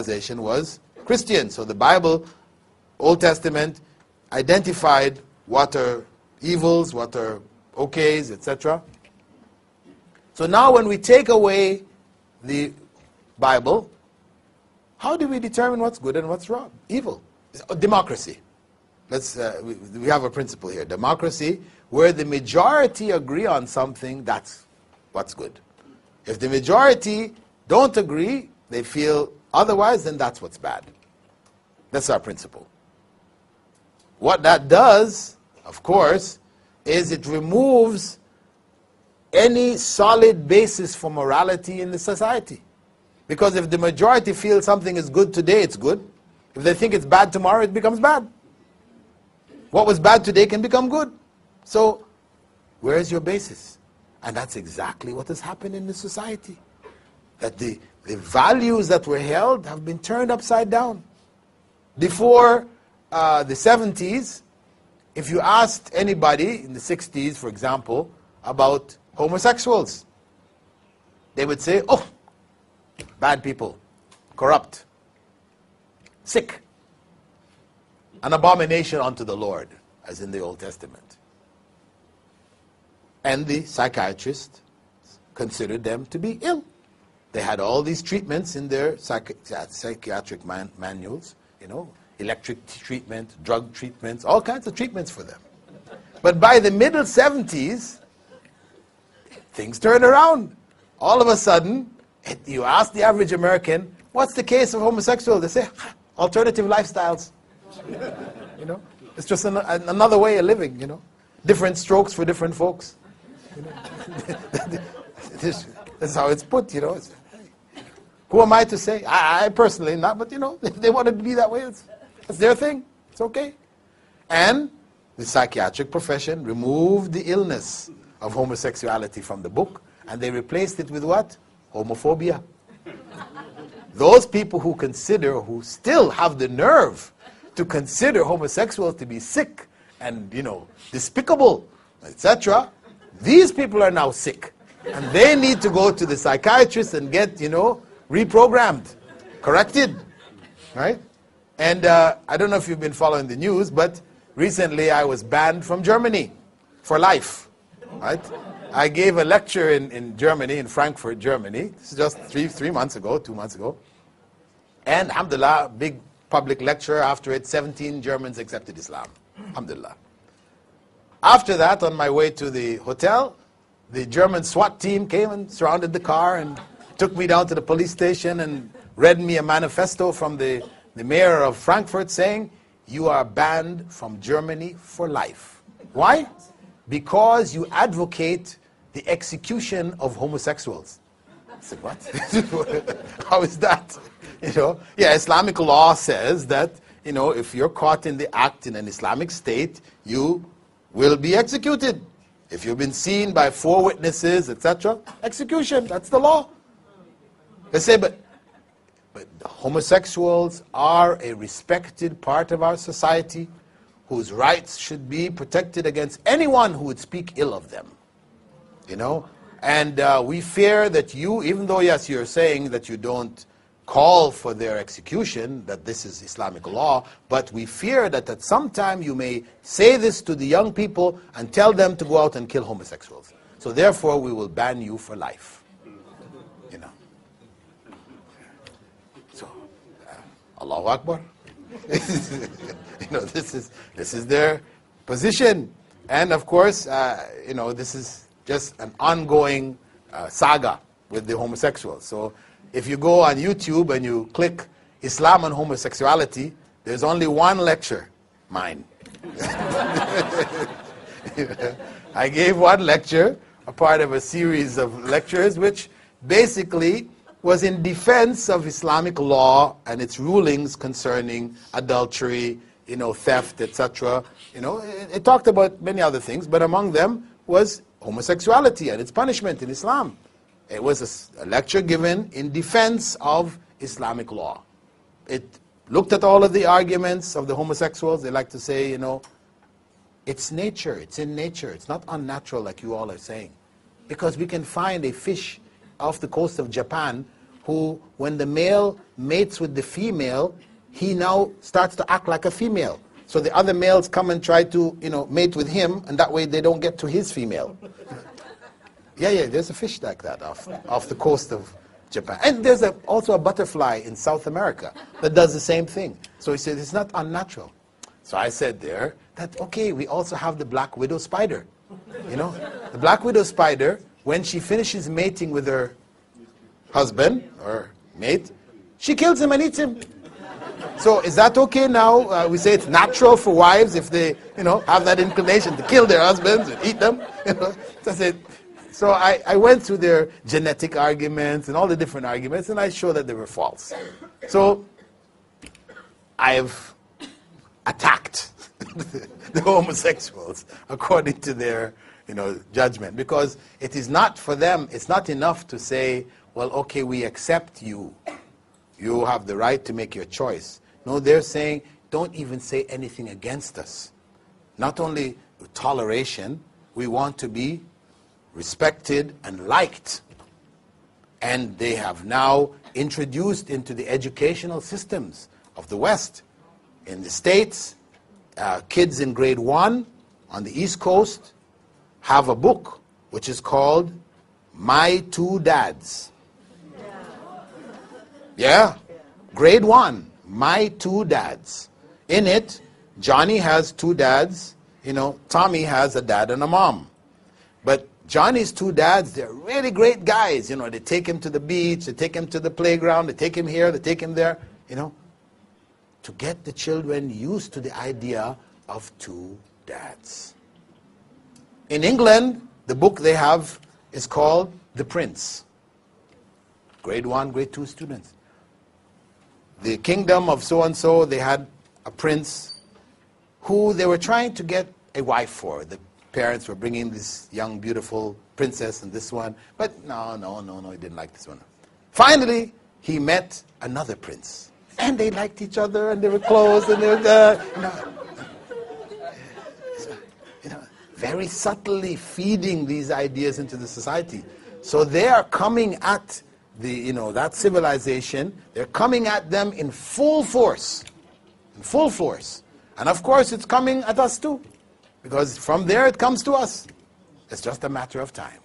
civilization was Christian. So the Bible, Old Testament, identified what are evils, what are okays, etc. So now when we take away the Bible, how do we determine what's good and what's wrong? Evil. Democracy. We have a principle here. Democracy, where the majority agree on something, that's what's good. If the majority don't agree, they feel otherwise, then that's what's bad. That's our principle. What that does, of course, is it removes any solid basis for morality in the society. Because if the majority feels something is good today, it's good. If they think it's bad tomorrow, it becomes bad. What was bad today can become good. So, where is your basis? And that's exactly what has happened in the society. That the values that were held have been turned upside down. Before the 70s, if you asked anybody in the 60s, for example, about homosexuals, they would say, oh, bad people, corrupt, sick, an abomination unto the Lord, as in the Old Testament. And the psychiatrists considered them to be ill. They had all these treatments in their psychiatric manuals, you know, electric treatment, drug treatments, all kinds of treatments for them. But by the middle 70s, things turned around. All of a sudden, you ask the average American, what's the case of homosexuals? They say, alternative lifestyles. You know, it's just another way of living, you know. Different strokes for different folks. You know? That's how it's put, you know. Who am I to say? I personally not, but you know, if they wanted to be that way, that's their thing. It's okay. And the psychiatric profession removed the illness of homosexuality from the book, and they replaced it with what? Homophobia. Those people who still have the nerve to consider homosexuals to be sick and, you know, despicable, etc., these people are now sick. And they need to go to the psychiatrist and get, you know, reprogrammed, corrected, right? And I don't know if you've been following the news, but recently I was banned from Germany for life, right? I gave a lecture in Germany, in Frankfurt, Germany. This is just 2 months ago. And alhamdulillah, big public lecture. After it, 17 Germans accepted Islam. Alhamdulillah. After that, on my way to the hotel, the German SWAT team came and surrounded the car and took me down to the police station and read me a manifesto from the mayor of Frankfurt saying, you are banned from Germany for life. Why? Because you advocate the execution of homosexuals. I said, what? How is that? You know, yeah, Islamic law says that, you know, if you're caught in the act in an Islamic state, you will be executed. If you've been seen by 4 witnesses, etc., execution, that's the law. They say, but homosexuals are a respected part of our society whose rights should be protected against anyone who would speak ill of them. You know? And we fear that you, even though, yes, you're saying that you don't call for their execution, that this is Islamic law, but we fear that at some time you may say this to the young people and tell them to go out and kill homosexuals. So therefore we will ban you for life. You know. So, Allahu Akbar. You know, this is their position. And of course, you know, this is just an ongoing saga with the homosexuals. So if you go on YouTube and you click Islam and homosexuality, there's only one lecture, mine. I gave one lecture, a part of a series of lectures, which basically was in defense of Islamic law and its rulings concerning adultery, you know, theft, etc. You know, it talked about many other things, but among them was homosexuality and its punishment in Islam. It was a lecture given in defense of Islamic law. It looked at all of the arguments of the homosexuals. They like to say, you know, it's nature, it's in nature. It's not unnatural like you all are saying. Because we can find a fish off the coast of Japan who, when the male mates with the female, he now starts to act like a female. So the other males come and try to, mate with him, and that way they don't get to his female. Yeah, there's a fish like that off the coast of Japan. And there's also a butterfly in South America that does the same thing. So he said, it's not unnatural. So I said there that, okay, we also have the black widow spider. The black widow spider, when she finishes mating with her husband or mate, she kills him and eats him. So is that okay now? We say it's natural for wives if they, have that inclination to kill their husbands and eat them. So I said, so I went through their genetic arguments and all the different arguments, and I showed that they were false. So I've attacked the homosexuals according to their judgment, because it is not for them, it's not enough to say, well, okay, we accept you. You have the right to make your choice. No, they're saying, don't even say anything against us. Not only toleration, we want to be respected and liked. And they have now introduced into the educational systems of the West. In the States, kids in grade 1 on the East Coast have a book which is called My Two Dads. Yeah, grade 1, My Two Dads. In it, Johnny has 2 dads, Tommy has a dad and a mom. But Johnny's 2 dads, they're really great guys. They take him to the beach, they take him to the playground, they take him here, they take him there, to get the children used to the idea of 2 dads. In England, the book they have is called The Prince. Grade 1, grade 2 students. The kingdom of so-and-so, they had a prince who they were trying to get a wife for. The parents were bringing this young, beautiful princess and this one. But no, he didn't like this one. Finally, he met another prince. And they liked each other, and they were close, and they were, very subtly feeding these ideas into the society. So they are coming at that civilization, they're coming at them in full force. In full force. And of course, it's coming at us too. Because from there, it comes to us. It's just a matter of time.